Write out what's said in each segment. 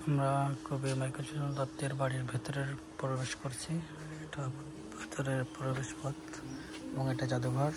আমরা কবি মাইকেল সুজন দত্তের বাড়ির ভেতরের প্রবেশ করছি। এটা ভেতরের প্রবেশ পথ এবং এটা জাদুঘর।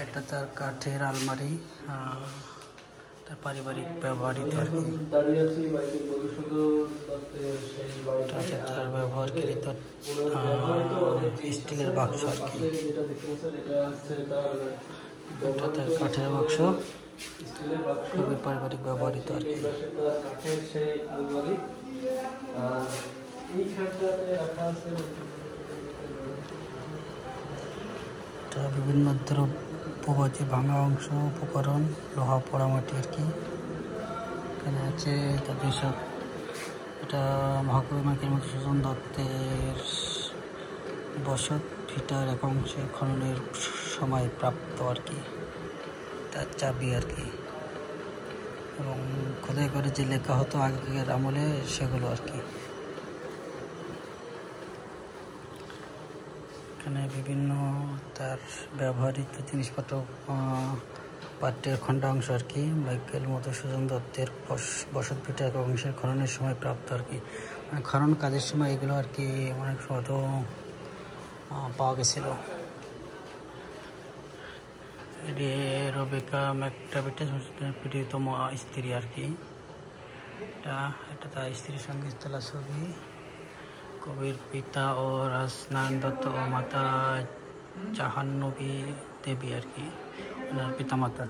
এটা তার কাঠের আলমারি, তার পারিবারিক ব্যবহৃত আর কি। তার ব্যবহারকৃত স্টিলের বাক্স আর কি। এটা তার কাঠের বাক্স, খুবই পারিবারিক ব্যবহৃত আর কি। বিভিন্ন দ্রব্যবাজি, ভাঙা অংশ, উপকরণ, লোহা, পোড়ামাটি আর কি। এখানে আছে তাদের সব। এটা মহাকবি মাইকেল সুজন দত্তের বসত ভিটার এক অংশে খননের সময় প্রাপ্ত আর কি, তার চাবি আর কি। এবং খোদাই করে যে লেখা হতো আগেকার আমলে সেগুলো আর কি। এখানে বিভিন্ন তার ব্যবহৃত জিনিসপত্র, পাঠ্যের খণ্ডাংশ আর কি। মাইকেল মধুসূদন দত্তের বসত ভিটা এক অংশের খননের সময় প্রাপ্ত আর কি। মানে খনন কাজের সময় এগুলো আর কি অনেক সময় তো পাওয়া গেছিল। রেবেকা ম্যাকটাভিটের প্রিয়তম স্ত্রী আর কি। এটা তার স্ত্রীর সঙ্গে তোলা ছবি। কবির পিতা ও রাজনারায়ণ দত্ত ও মাতা জাহ্নবী দেবী আর কি, ওনার পিতামাতা।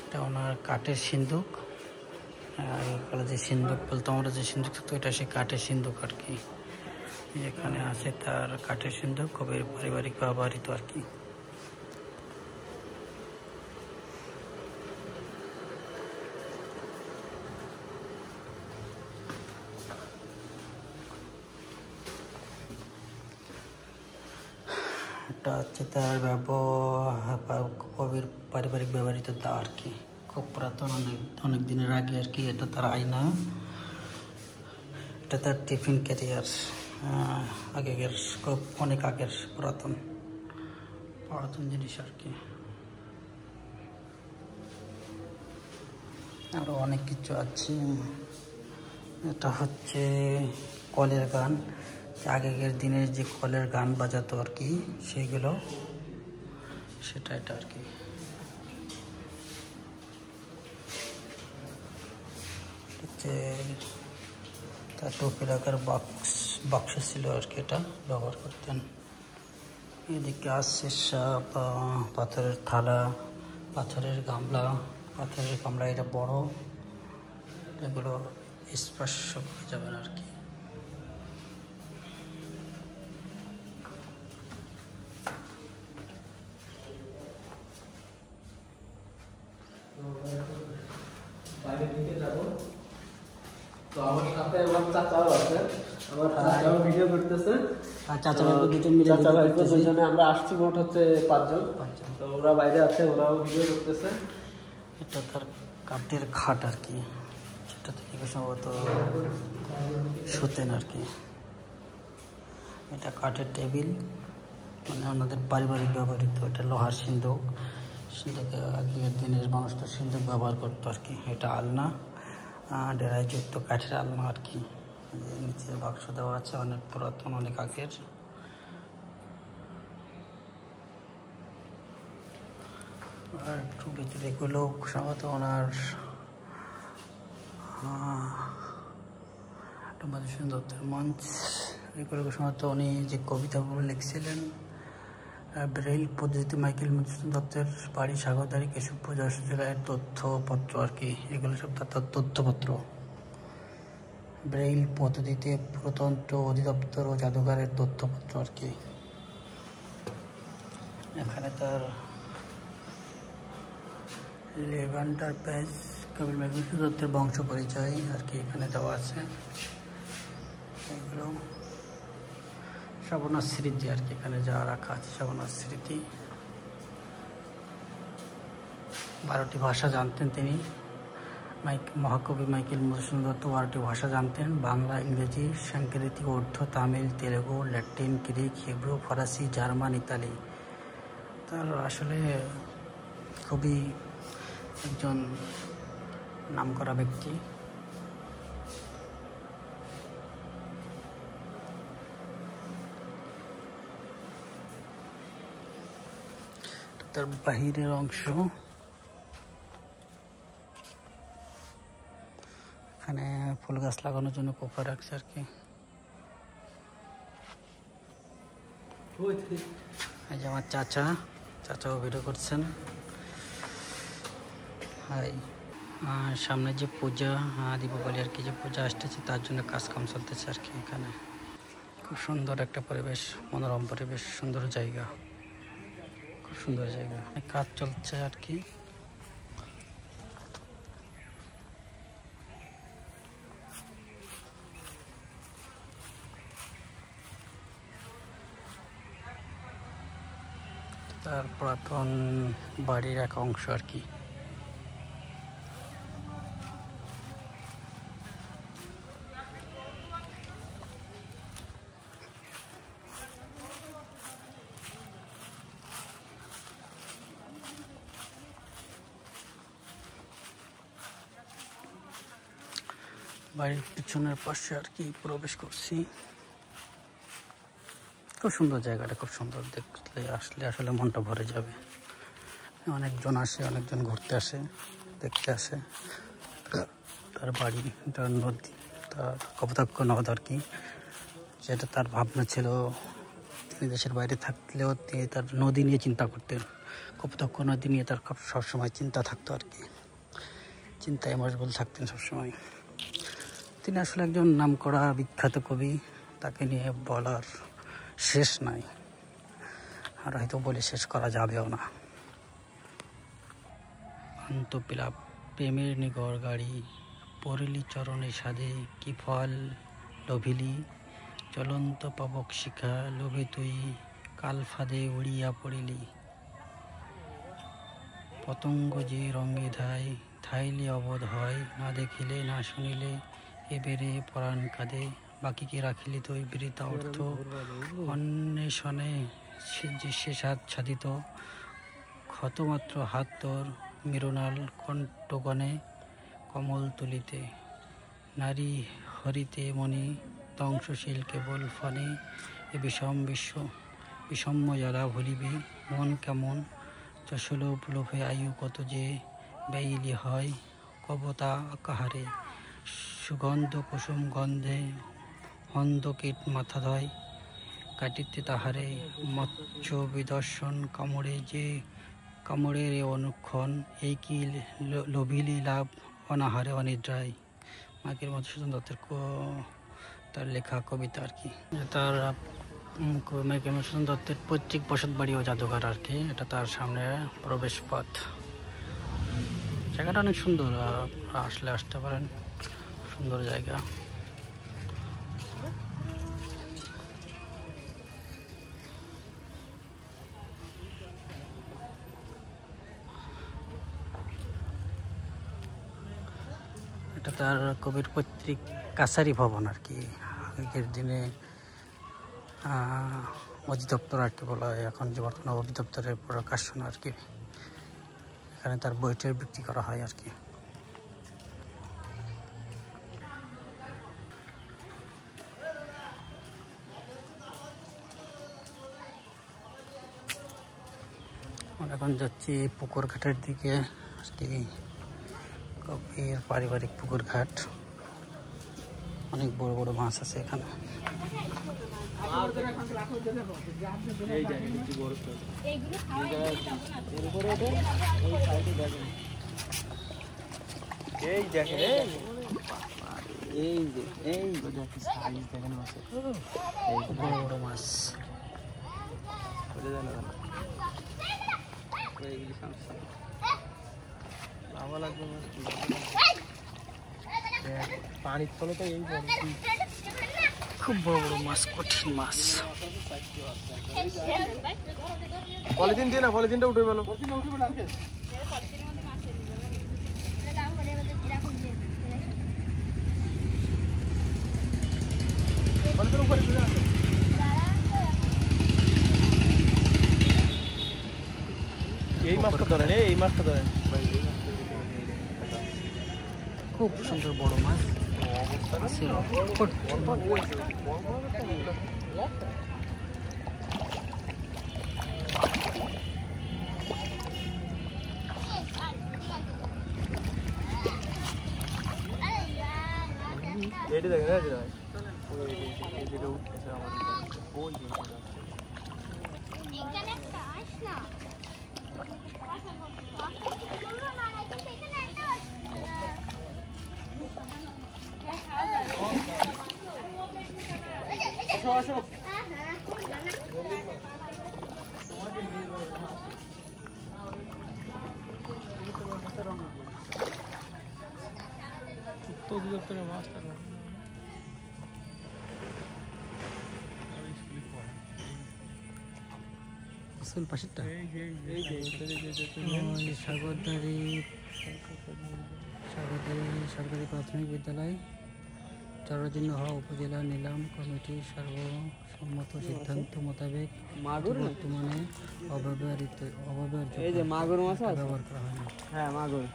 এটা ওনার কাঠের সিন্দুক। আগেকালে যে সিন্দুক বলতো আমরা, যে সিন্দুক থাকতো, এটা সে কাঠের সিন্দুক আর কি। এখানে আছে তার কাঠের সিন্দুক, কবির পারিবারিক ব্যবহৃত আর কি। এটা হচ্ছে তার কবির পারিবারিক ব্যবহৃত দা আর কি। খুব পুরাতন, অনেক দিনের আগে আর কি। এটা তার আয়না। এটা তার টিফিন ক্যারিয়ার, আগের, খুব অনেক আগের পুরাতন জিনিস আর কি। আরও অনেক কিছু আছে। এটা হচ্ছে কলের গান, আগেকার দিনের যে কলের গান বাজাতো আর কি, সেইগুলো, সেটা এটা আর কি। তার টুপি রাখার বাক্স ছিল আর কি, এটা ব্যবহার করতেন। এদিকে আসছে পাথরের থালা, পাথরের গামলা। এটা বড়, এগুলো স্পর্শ করা যাবে না আর কি। তো আমার সাথে আমার চাচাও আছে, আমার চাচাও ভিডিও করতেছে। চাচা ভাই দুজনে আমরা আসছি, মোট হচ্ছে 5 জন। তো ওরা বাইরে আছে, ওরাও ভিডিও করতেছে। এটা তার কাঠের খাট আর কি, সেটা থেকে সম্ভবত শুতেন আর কি। এটা কাঠের টেবিল, মানে ওনাদের পারিবারিক ব্যবহৃত। এটা লোহার সিন্দুক, সিন্দুকে আগের দিনের মানুষ তো সিন্দুক ব্যবহার করতো আর কি। এটা আলনা, ডেরায় যুক্ত কাঠের আলনা আর কি। নিচে বাক্স দেওয়া আছে, অনেক পুরাতন, অনেক আগের। আর একটু ভিতরে এগুলো সম্ভবত ওনার মধুসূদন দত্তের মঞ্চ। এগুলো সম্ভবত উনি যে কবিতাগুলো লিখছিলেন। ব্রেইল পদ্ধতিতে মাইকেল মধুসূদন দত্তের বাড়ি সাগরদাড়ি, কেশবপুর, যশোর জেলার তথ্যপত্র আর কি। এগুলো সব তার তথ্যপত্র। ব্রেইল পদ্ধতিতে প্রত্যন্ত অধিদপ্তর ও জাদুঘরের তথ্যপত্র আর কি। এখানে তার লেভেন্ডার পেজ, কবি মাইকেল সুজন দত্তের বংশ পরিচয় আর কি এখানে দেওয়া আছে। এগুলো সব ওনার স্মৃতি আর কি, এখানে যা রাখা আছে সব ওনার স্মৃতি। 12টি ভাষা জানতেন তিনি। মহাকবি মাইকেল মধুসূদন দত্ত 12টি ভাষা জানতেন: বাংলা, ইংরেজি, Sanskrit, Urdu, Tamil, Telugu, Latin, Greek, Hebrew, ফরাসি, জার্মান, ইতালি। তার আসলে খুবই একজন নামকরা ব্যক্তি। তার বাহিরের অংশ, এখানে ফুল গাছ লাগানোর জন্য কোপা রাখছে আর কি। এই যে আমার চাচাও ভিডিও করছেন। হাই, সামনে যে পূজা দীপাবলি আর কি, যে পূজা আসতেছে তার জন্য কাজকাম চলতেছে আর কি। এখানে খুব সুন্দর একটা পরিবেশ, মনোরম পরিবেশ, সুন্দর জায়গা, খুব সুন্দর জায়গা, কাজ চলছে আর কি। তার পুরাতন বাড়ির এক অংশ আর কি। বাড়ির পিছনের পাশে আর কি প্রবেশ করছি। খুব সুন্দর জায়গাটা, খুব সুন্দর, দেখলে আসলে মনটা ভরে যাবে। অনেকজন আসে, অনেকজন ঘুরতে আসে, দেখতে আসে। তার বাড়ি, তার নদী, তার কপোতাক্ষ নদ আর কি, যেটা তার ভাবনা ছিল। তিনি দেশের বাইরে থাকলেও তিনি তার নদী নিয়ে চিন্তা করতেন, কপোতাক্ষ নদী নিয়ে তার সবসময় চিন্তা থাকতো আর কি, চিন্তায় মশগুল থাকতেন সবসময়। তিনি আসলে একজন নামকরা বিখ্যাত কবি, তাকে নিয়ে বলার শেষ নাই, আর হয়তো বলে শেষ করা যাবেও না। অন্তবিলাপ প্রেমের নিগড় গাড়ি, পড়িলি চরণে সাধে, কি ফল লোভিলি, চলন্ত পাবক শিখা, লোভে তুই কাল ফাঁদে উড়িয়া পড়িলি। পতঙ্গ যে রঙে ধায়, থাইলে অবোধ হয়, না দেখিলে না শুনিলে এবেরে পরাণ কাঁদে। বাকিকে রাখিলি তুই বৃথা অর্থ, অন্বেষণে যে শেষ হাত সাধিত। ক্ষতমাত্র হাত তোর মৃণাল কণ্ঠগণে, কমল তুলিতে নারী হরিতে মণি, ধ্বংসশীল কেবল ফণে। এ বিষম্য জ্বালা ভুলিবি, মন কেমন যশলোভ লোভে আয়ু কত যে ব্যয়িলি হয়, কবতা কাহারে। সুগন্ধ কুসুম গন্ধে হন্দকীট মাথা ধয়, কাটিতে তাহারে মৎস্য বিদর্শন কামড়ে যে কামড়ের এ অনুক্ষণ। এই কি লোভিলি লাভ অনাহারে অনিদ্রায়। মাইকেল মধুসূদন দত্তের তার লেখা কবিতা আর কি। তার মাইকেল মধুসূদন দত্তের পৈতৃক বসত বাড়ি ও জাদুঘর আর কি। এটা তার সামনে প্রবেশ পথ। জায়গাটা অনেক সুন্দর, আসলে আসতে পারেন, সুন্দর জায়গা। এটা তার কবির পৈতৃক কাছারি ভবন আর কি। আগের দিনে অধিদপ্তর আর কি বলা হয়, এখন যে বর্তমানে অধিদপ্তরের প্রকাশন আর কি। এখানে তার বইটার বিক্রি করা হয় আর কি। এখন যাচ্ছি পুকুর ঘাটের দিকে আর কি। কবির পারিবারিক পুকুর ঘাট, অনেক বড় বড় মাছ আছে এখানে। বড় বড় মাছ, পানির তলে তো এই খুব বড় বড় মাছ, কঠিন মাছ। পলিথিন দিয়ে না, পলিথিনটা উঠে গেল। এই মাছটা ধরেন, এই মাছটা ধরেন। খুব সুন্দর বড় মাছ ছিল। পাশেরটা সাগরদাড়ি সরকারি প্রাথমিক বিদ্যালয় চরজীর্ণ হওয়া উপজেলা নিলাম কমিটির সর্বসম্মত সিদ্ধান্ত মোতাবেক বর্তমানে অব্যবহার ব্যবহার করা হয় না। হ্যাঁ মাগুর